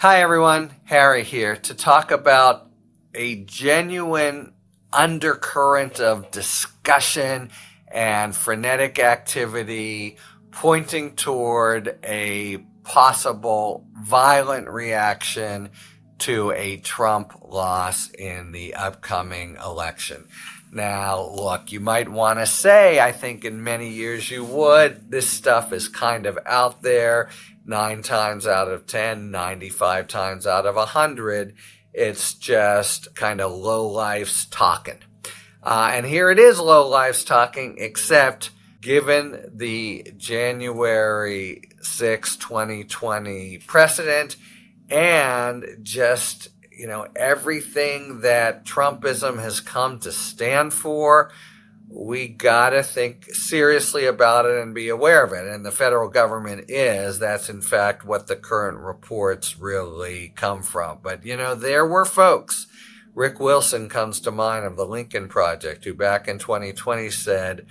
Hi, everyone. Harry here to talk about a genuine undercurrent of discussion and frenetic activity pointing toward a possible violent reaction to a Trump loss in the upcoming election. Now, look, you might want to say, I think in many years you would, this stuff is kind of out there. 9 times out of 10, 95 times out of 100, it's just kind of low life's talking. And here it is low life's talking, except given the January 6, 2020 precedent and just, everything that Trumpism has come to stand for, we got to think seriously about it and be aware of it. And the federal government that's in fact what the current reports really come from. But, there were folks. Rick Wilson comes to mind of the Lincoln Project, who back in 2020 said,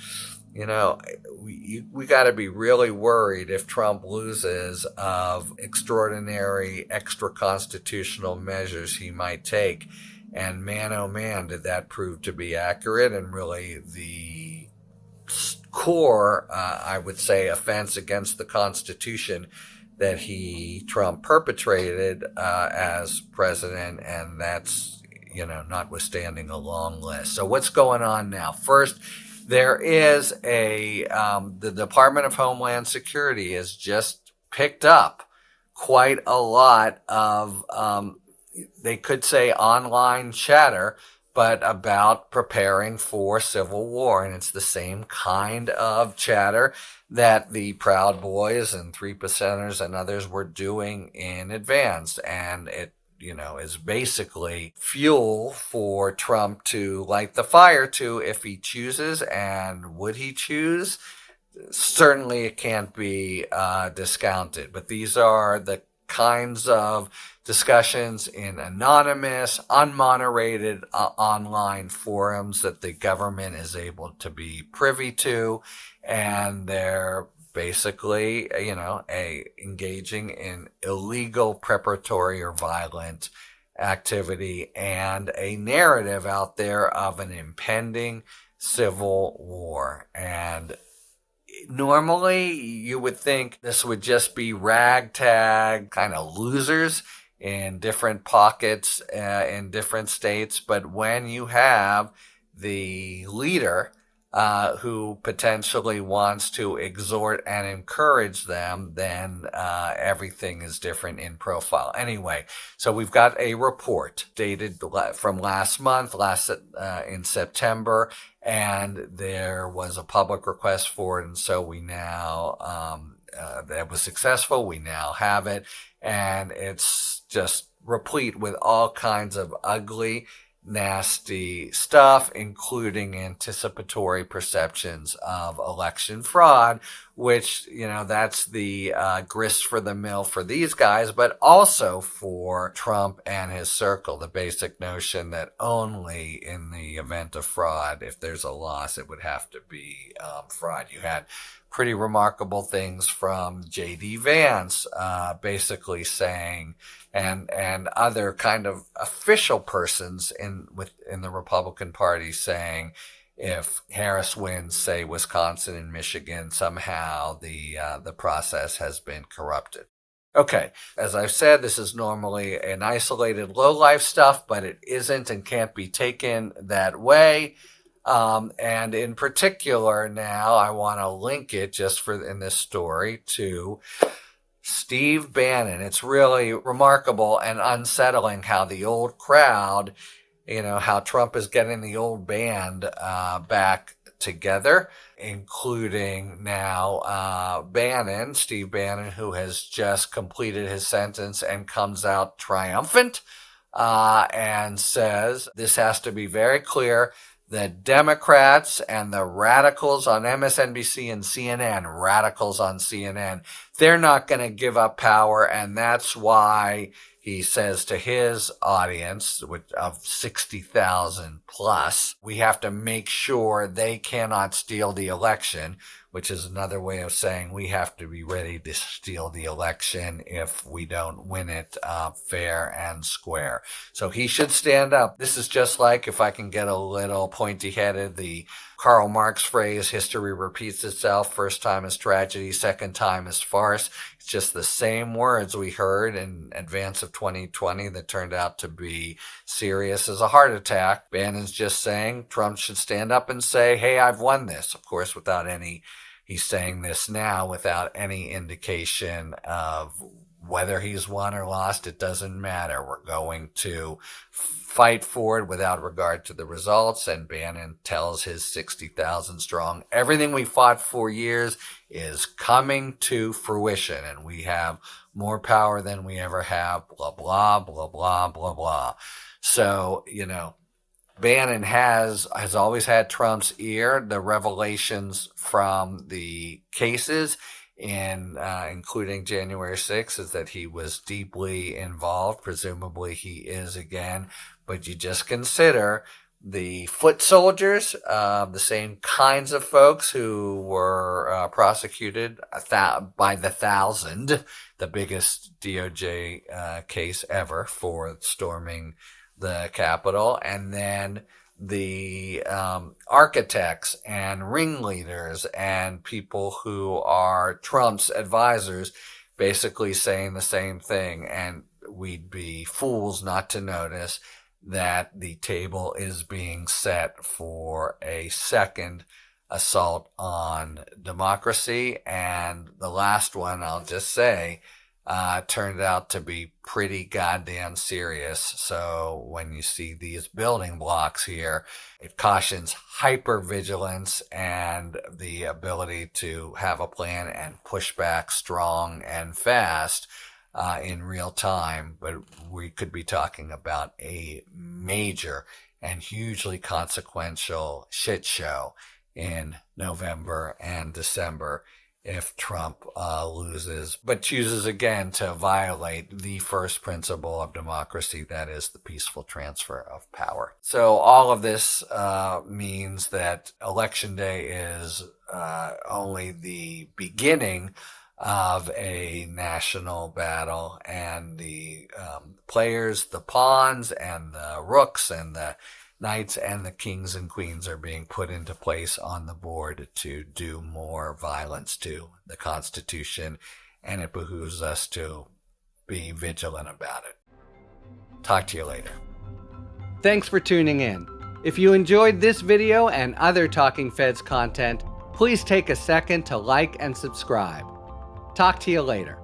we got to be really worried if Trump loses of extraordinary extra constitutional measures he might take. And man, oh man, did that prove to be accurate, and really the core, I would say, offense against the Constitution that Trump perpetrated as president, and that's, notwithstanding a long list. So what's going on now? First, there is the Department of Homeland Security has just picked up quite a lot of they could say online chatter, but about preparing for civil war. And it's the same kind of chatter that the Proud Boys and 3%ers and others were doing in advance. And it, is basically fuel for Trump to light the fire to if he chooses. And would he choose? Certainly it can't be discounted. But these are the kinds of discussions in anonymous, unmoderated online forums that the government is able to be privy to, and they're basically, engaging in illegal preparatory or violent activity and a narrative out there of an impending civil war. And normally, you would think this would just be ragtag kind of losers in different pockets in different states. But when you have the leader who potentially wants to exhort and encourage them, then everything is different in profile. Anyway, so we've got a report dated from last month, in September, and there was a public request for it, and so we now that was successful. We now have it, and it's just replete with all kinds of ugly, nasty stuff, including anticipatory perceptions of election fraud, which, that's the grist for the mill for these guys, but also for Trump and his circle. The basic notion that only in the event of fraud, if there's a loss, it would have to be fraud. You had pretty remarkable things from J.D. Vance, basically saying, and other kind of official persons in the Republican Party saying, if Harris wins, say Wisconsin and Michigan, somehow the process has been corrupted. Okay, as I've said, this is normally an isolated low-life stuff, but it isn't and can't be taken that way. And in particular, now I want to link it just in this story to Steve Bannon. It's really remarkable and unsettling how the old crowd, how Trump is getting the old band back together, including now Steve Bannon, who has just completed his sentence and comes out triumphant and says this has to be very clear. The Democrats and the radicals on MSNBC and CNN, radicals on CNN, they're not going to give up power, and that's why he says to his audience of 60,000 plus, we have to make sure they cannot steal the election, which is another way of saying we have to be ready to steal the election if we don't win it fair and square. So he should stand up. This is just like, if I can get a little pointy-headed, the Karl Marx phrase, history repeats itself. First time is tragedy, second time is farce. It's just the same words we heard in advance of 2020 that turned out to be serious as a heart attack. Bannon's just saying Trump should stand up and say, hey, I've won this. Of course, he's saying this now without any indication of whether he's won or lost. It doesn't matter. We're going to fight for it without regard to the results. And Bannon tells his 60,000 strong, everything we fought for years is coming to fruition, and we have more power than we ever have, blah, blah, blah, blah, blah, blah. So, Bannon has always had Trump's ear. The revelations from the cases, including January 6th, is that he was deeply involved. Presumably he is again. But you just consider the foot soldiers, the same kinds of folks who were prosecuted by the thousand, the biggest DOJ case ever for storming the Capitol, and then the architects and ringleaders and people who are Trump's advisors basically saying the same thing. And we'd be fools not to notice that the table is being set for a second assault on democracy. And the last one, I'll just say, turned out to be pretty goddamn serious. So when you see these building blocks here, it cautions hypervigilance and the ability to have a plan and push back strong and fast in real time. But we could be talking about a major and hugely consequential shit show in November and December if Trump loses, but chooses again to violate the first principle of democracy, that is the peaceful transfer of power. So all of this means that Election Day is only the beginning of a national battle, and the players, the pawns and the rooks and the knights and the kings and queens are being put into place on the board to do more violence to the Constitution, and it behooves us to be vigilant about it. Talk to you later. Thanks for tuning in. If you enjoyed this video and other Talking Feds content, please take a second to like and subscribe. Talk to you later.